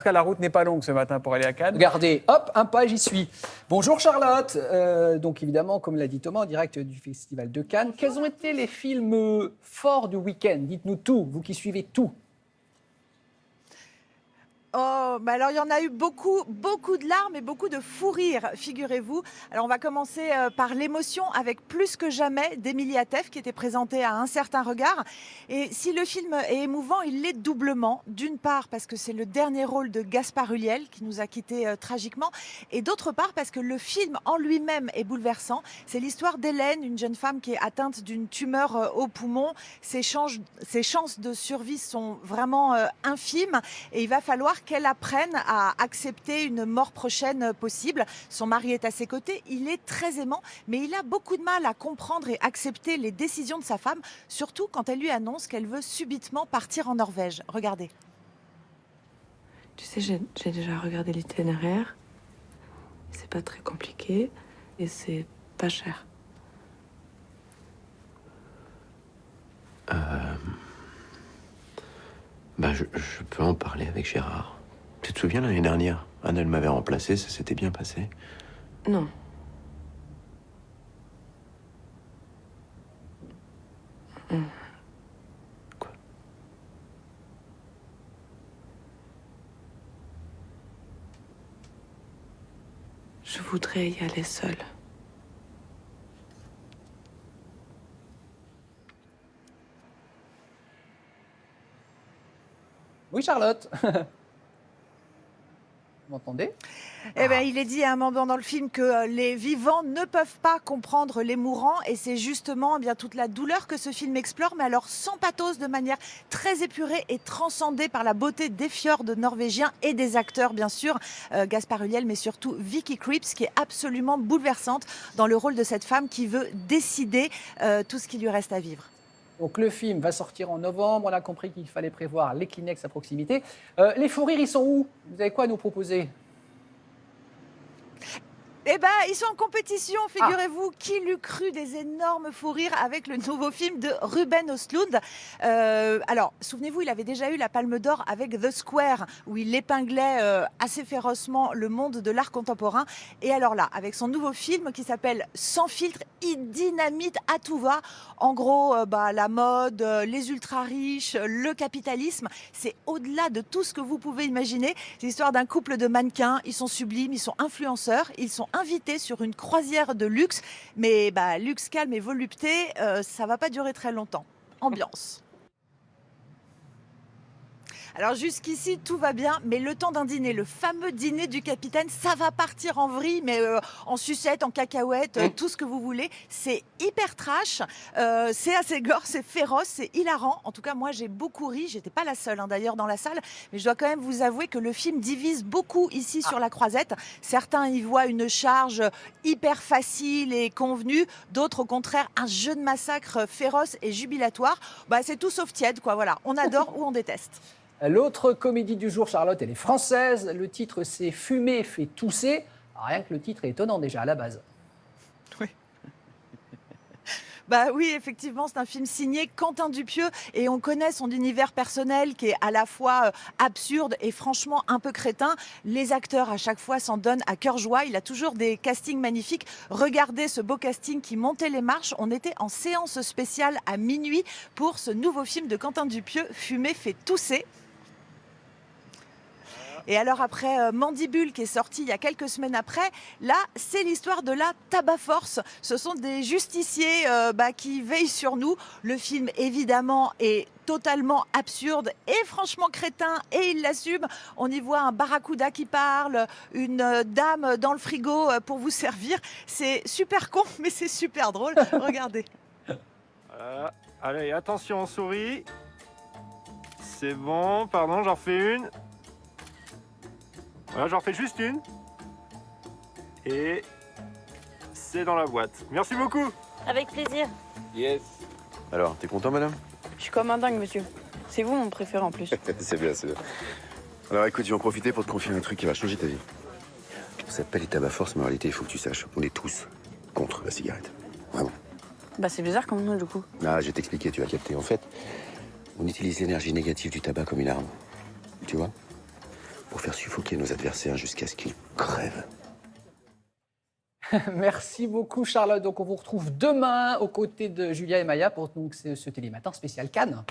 La route n'est pas longue ce matin pour aller à Cannes. Regardez, hop, un pas, j'y suis. Bonjour Charlotte. Donc évidemment, comme l'a dit Thomas, en direct du Festival de Cannes. Quels ont été les films forts du week-end? Dites-nous tout, vous qui suivez tout. Oh, bah alors il y en a eu beaucoup de larmes et beaucoup de fou rires, figurez-vous. Alors on va commencer par l'émotion avec Plus que jamais d'Émilie Atef qui était présentée à Un certain regard. Et si le film est émouvant, il l'est doublement. D'une part parce que c'est le dernier rôle de Gaspard Ulliel qui nous a quittés tragiquement. Et d'autre part parce que le film en lui-même est bouleversant. C'est l'histoire d'Hélène, une jeune femme qui est atteinte d'une tumeur au poumon. Ses chances de survie sont vraiment infimes et il va falloir qu'elle apprenne à accepter une mort prochaine possible. Son mari est à ses côtés, il est très aimant, mais il a beaucoup de mal à comprendre et accepter les décisions de sa femme, surtout quand elle lui annonce qu'elle veut subitement partir en Norvège. Regardez. Tu sais, j'ai déjà regardé l'itinéraire. C'est pas très compliqué et c'est pas cher. Je peux en parler avec Gérard. Tu te souviens, l'année dernière, Anne, elle m'avait remplacé, ça s'était bien passé. Non. Quoi? Je voudrais y aller seule. Oui Charlotte. Vous m'entendez? Eh ben, il est dit à un moment dans le film que les vivants ne peuvent pas comprendre les mourants et c'est justement eh bien toute la douleur que ce film explore, mais alors sans pathos, de manière très épurée et transcendée par la beauté des fjords norvégiens et des acteurs bien sûr, Gaspard Ulliel, mais surtout Vicky Krieps qui est absolument bouleversante dans le rôle de cette femme qui veut décider tout ce qui lui reste à vivre. Donc le film va sortir en novembre, on a compris qu'il fallait prévoir les Kleenex à proximité. Les fous rires, ils sont où? Vous avez quoi à nous proposer? Eh ben, ils sont en compétition, figurez-vous. Qui l'eût cru, des énormes fous rires avec le nouveau film de Ruben Östlund. Alors, souvenez-vous, il avait déjà eu la Palme d'Or avec The Square, où il épinglait assez férocement le monde de l'art contemporain. Et alors là, avec son nouveau film qui s'appelle Sans filtre, il dynamite à tout va. En gros, la mode, les ultra-riches, le capitalisme, c'est au-delà de tout ce que vous pouvez imaginer. C'est l'histoire d'un couple de mannequins, ils sont sublimes, ils sont influenceurs, ils sont invités sur une croisière de luxe, mais luxe, calme et volupté, ça va pas durer très longtemps. Ambiance. Alors jusqu'ici, tout va bien, mais le temps d'un dîner, le fameux dîner du capitaine, ça va partir en vrille, mais en sucette, en cacahuète, tout ce que vous voulez. C'est hyper trash, c'est assez gore, c'est féroce, c'est hilarant. En tout cas, moi, j'ai beaucoup ri. J'étais pas la seule, d'ailleurs, dans la salle, mais je dois quand même vous avouer que le film divise beaucoup ici sur la Croisette. Certains y voient une charge hyper facile et convenue, d'autres, au contraire, un jeu de massacre féroce et jubilatoire. C'est tout sauf tiède, quoi. Voilà, on adore ou on déteste. L'autre comédie du jour, Charlotte, elle est française. Le titre, c'est Fumer fait tousser. Alors, rien que le titre est étonnant déjà à la base. Oui. Oui, effectivement, c'est un film signé Quentin Dupieux et on connaît son univers personnel qui est à la fois absurde et franchement un peu crétin. Les acteurs à chaque fois s'en donnent à cœur joie. Il a toujours des castings magnifiques. Regardez ce beau casting qui montait les marches. On était en séance spéciale à minuit pour ce nouveau film de Quentin Dupieux, Fumer fait tousser. Et alors après Mandibule qui est sorti il y a quelques semaines après, là c'est l'histoire de la tabac force. Ce sont des justiciers qui veillent sur nous. Le film évidemment est totalement absurde et franchement crétin et il l'assume. On y voit un barracuda qui parle, une dame dans le frigo pour vous servir. C'est super con mais c'est super drôle. Regardez. Allez, attention, on sourit. C'est bon, pardon, j'en refais une. Voilà, j'en fais juste une. Et c'est dans la boîte. Merci beaucoup. Avec plaisir. Yes. Alors, t'es content, madame? Je suis comme un dingue, monsieur. C'est vous mon préféré en plus. C'est bien, c'est bien. Alors écoute, je vais en profiter pour te confier un truc qui va changer ta vie. Ça s'appelle les tabac force, mais en réalité, il faut que tu saches, on est tous contre la cigarette. Vraiment. C'est bizarre comme nous, du coup. Ah, je vais t'expliquer, tu vas capter. En fait, on utilise l'énergie négative du tabac comme une arme. Tu vois? pour faire suffoquer nos adversaires jusqu'à ce qu'ils crèvent. Merci beaucoup, Charlotte. Donc, on vous retrouve demain aux côtés de Julia et Maya pour donc, ce Télématin spécial Cannes.